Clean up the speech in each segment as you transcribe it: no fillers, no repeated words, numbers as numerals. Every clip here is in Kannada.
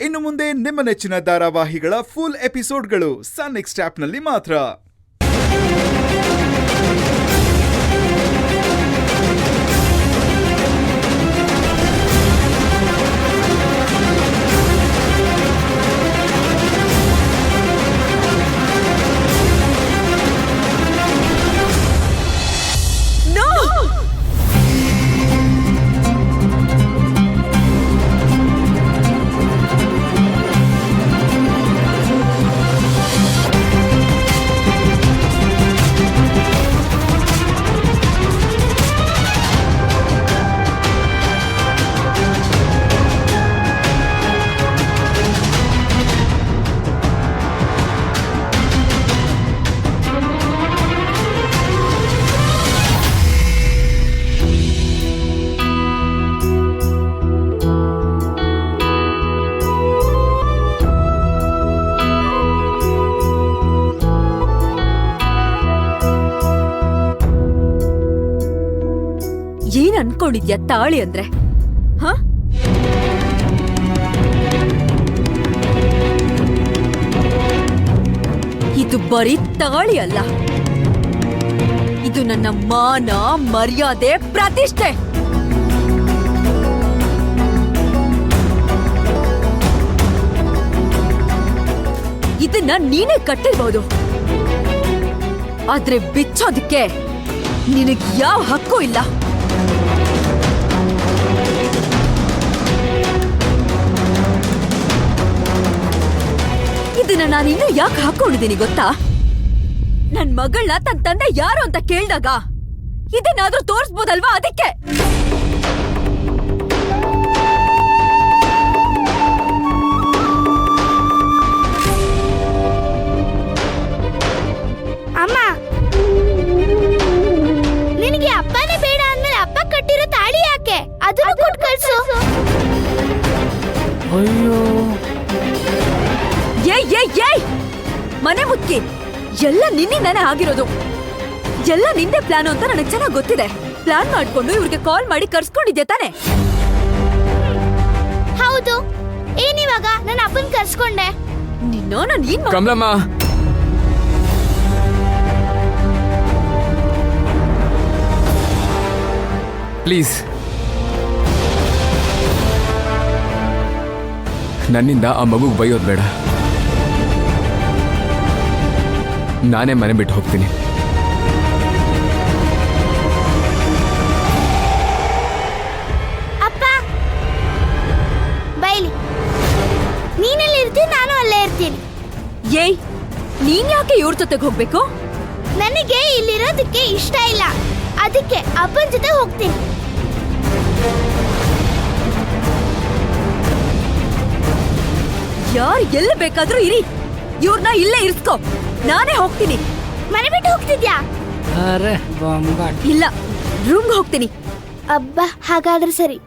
ಇನ್ನು ಮುಂದೆ ನಿಮ್ಮ ನೆಚ್ಚಿನ ಧಾರಾವಾಹಿಗಳ ಫುಲ್ ಎಪಿಸೋಡ್ಗಳು ಸನ್ ನೆಕ್ಸ್ಟ್ ಆಪ್ನಲ್ಲಿ ಮಾತ್ರ. ಏನ್ ಅನ್ಕೊಂಡಿದ್ಯಾ ತಾಳಿ ಅಂದ್ರೆ? ಹ ಇದು ಬರೀ ತಾಳಿ ಅಲ್ಲ, ಇದು ನನ್ನ ಮಾನ, ಮರ್ಯಾದೆ, ಪ್ರತಿಷ್ಠೆ. ಇದನ್ನ ನೀನೇ ಕಟ್ಟಿರ್ಬೋದು, ಆದ್ರೆ ಬಿಚ್ಚೋದಕ್ಕೆ ನಿನಗ್ ಯಾವ ಹಕ್ಕು ಇಲ್ಲ. ಇದನ್ನ ನಾನಿನ್ನೂ ಯಾಕೆ ಹಾಕೊಂಡಿದ್ದೀನಿ ಗೊತ್ತಾ? ನನ್ ಮಗಳನ್ನ ತನ್ ತಂದೆ ಯಾರು ಅಂತ ಕೇಳ್ದಾಗ ಇದನ್ನಾದ್ರೂ ತೋರಿಸ್ಬೋದಲ್ವಾ? ಅದಕ್ಕೆ ಅಮ್ಮ, ನಿನಗೆ ಅಪ್ಪನೇ ಬೇಡ ಅಂದ್ಮೇಲೆ ಅಪ್ಪ ಕಟ್ಟಿರೋ ತಾಳಿ ಯಾಕೆ? ಅದನ್ನು ಕೊಟ್ಟು ಕಳ್ಸು. ಅಯ್ಯೋ, ಏಯ್ ಮನೆ ಮುಚ್ಚಿ, ಎಲ್ಲ ನಿನ್ನಿಂದಾನೆ ಆಗಿರೋದು. ಎಲ್ಲ ನಿಂದೆ ಪ್ಲಾನ್ ಅಂತ ನನಗೆ ಚೆನ್ನಾಗಿ ಗೊತ್ತಿದೆ. ಪ್ಲಾನ್ ಮಾಡ್ಕೊಂಡು ಇವ್ರಿಗೆ ಕಾಲ್ ಮಾಡಿ ಕರ್ಸ್ಕೊಂಡಿದ್ದೆ ತಾನೆ? ಹೌದು. ಏನಿವಾಗ ನನ್ನ ಅಪ್ಪನ್ ಕರ್ಸ್ಕೊಂಡೆ? ನಾನು ಏನ್ ಕಮಲಮ್ಮ, ಪ್ಲೀಸ್ ನನ್ನಿಂದ ಆ ಮಗುಗೆ ಬೈಯೋದು ಬೇಡ. ನಾನೇ ಮನೆ ಬಿಟ್ಟು ಹೋಗ್ತೀನಿ. ಅಪ್ಪ ಬೈಲಿ, ನೀನೆಲ್ಲಿ ಇರ್ತೀನಿ, ನಾನು ಅಲ್ಲೇ ಇರ್ತೀನಿ. ಏಯ್, ನೀನ್ ಯಾಕೆ ಇವ್ರ ಜೊತೆಗೆ ಹೋಗ್ಬೇಕು? ನನಗೆ ಇಲ್ಲಿರೋದಕ್ಕೆ ಇಷ್ಟ ಇಲ್ಲ, ಅದಕ್ಕೆ ಅಪ್ಪನ ಜೊತೆ ಹೋಗ್ತೀನಿ. ಯಾರು ಎಲ್ಲಿ ಬೇಕಾದ್ರೂ ಇರಿ, ಇವ್ರನ್ನ ಇಲ್ಲೇ ಇರ್ಸ್ಕೋ. ನಾನೇ ಹೋಗ್ತೀನಿ. ಮನೆ ಬಿಟ್ಟು ಹೋಗ್ತಿದ್ಯಾ? ಅರೆ ಬೊಂಬಾಟ್. ಇಲ್ಲ, ರೂಮ್ಗೆ ಹೋಗ್ತೀನಿ. ಅಬ್ಬ, ಹಾಗಾದ್ರೆ ಸರಿ.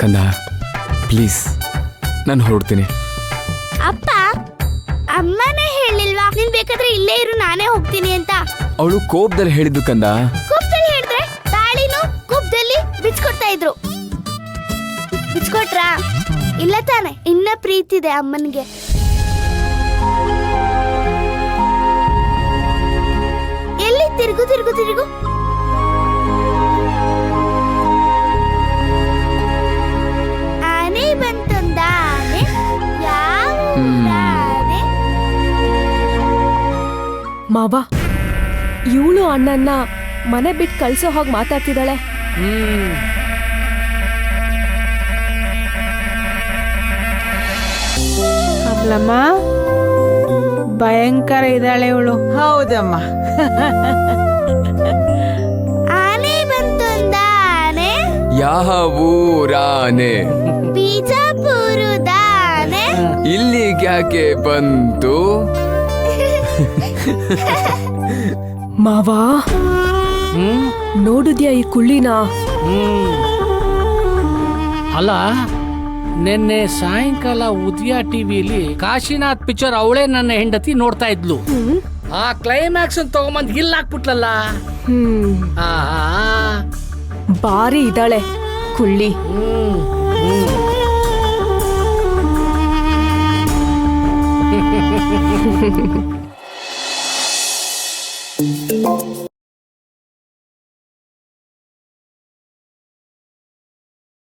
ಕಂದ, ಪ್ಲೀಸ್ ನಾನು ಹೊರಡ್ತೀನಿ. ಅಪ್ಪ, ಅಮ್ಮನೇ ಹೇಳಿಲ್ವಾ ನೀನ್ ಬೇಕಾದ್ರೆ ಇಲ್ಲೇ ಇರು, ನಾನೇ ಹೋಗ್ತೀನಿ ಅಂತ? ಅವಳು ಕೋಪದಲ್ಲಿ ಹೇಳಿದ್ದು ಕಂದ. ಕೋಪದಲ್ಲಿ ಹೇಳಿದ್ರೆ ತಾಳಿನೂ ಕೋಪದಲ್ಲಿ ಬಿಚ್ಕೊಡ್ತಾ ಇದ್ರು. ಬಿಚ್ಕೊಟ್ರಾ? ಇಲ್ಲ ತಾನೆ, ಇನ್ನ ಪ್ರೀತಿ ಇದೆ ಅಮ್ಮನಿಗೆ. ಎಲ್ಲಿ ತಿರುಗು ತಿರುಗು ತಿರುಗು. ಆನೆ ಬಂತೊಂದ ಆನೆ, ಯಾವ ಆನೆ? ಮಾವ, ಇವಳು ಅಣ್ಣನ್ನ ಮನೆ ಬಿಟ್ಟು ಕಳ್ಸೋ ಹಾಗೆ ಮಾತಾಡ್ತಿದ್ದಾಳೆ. ಅಲ್ಲಮ್ಮ, ಭಯಂಕರ ಇದ್ದಾಳೆ ಇವಳು. ಹೌದಮ್ಮ. ಆನೆ ಬಂತೊಂದ ಆನೆ, ಯಾವ ಊರಾನೆ? ಬಿಜಾಪುರದ ಆನೆ. ಇಲ್ಲಿಗ್ಯಾಕೆ ಬಂತು? ಮಾವ, ನೋಡಿದ್ಯಾ ಈ ಕುಳ್ಳಿನ? ಅಲ್ಲ, ನಿನ್ನೆ ಸಾಯಂಕಾಲ ಉದಯ ಟಿವಿಲಿ ಕಾಶಿನಾಥ್ ಪಿಕ್ಚರ್ ಅವಳೇ ನನ್ನ ಹೆಂಡತಿ ನೋಡ್ತಾ ಇದ್ಲು. ಆ ಕ್ಲೈಮ್ಯಾಕ್ಸ್ ತಗೊಂಬಂದ್ ಇಲ್ಲ ಹಾಕ್ಬಿಟ್ಲಲ್ಲ. ಹ್ಮ್ ಆ, ಆ, ಆ. ಬಾರಿ ಇದ್ದಾಳೆ ಕುಳ್ಳಿ. ಹ್ಮ್, ಹ್ಮ್.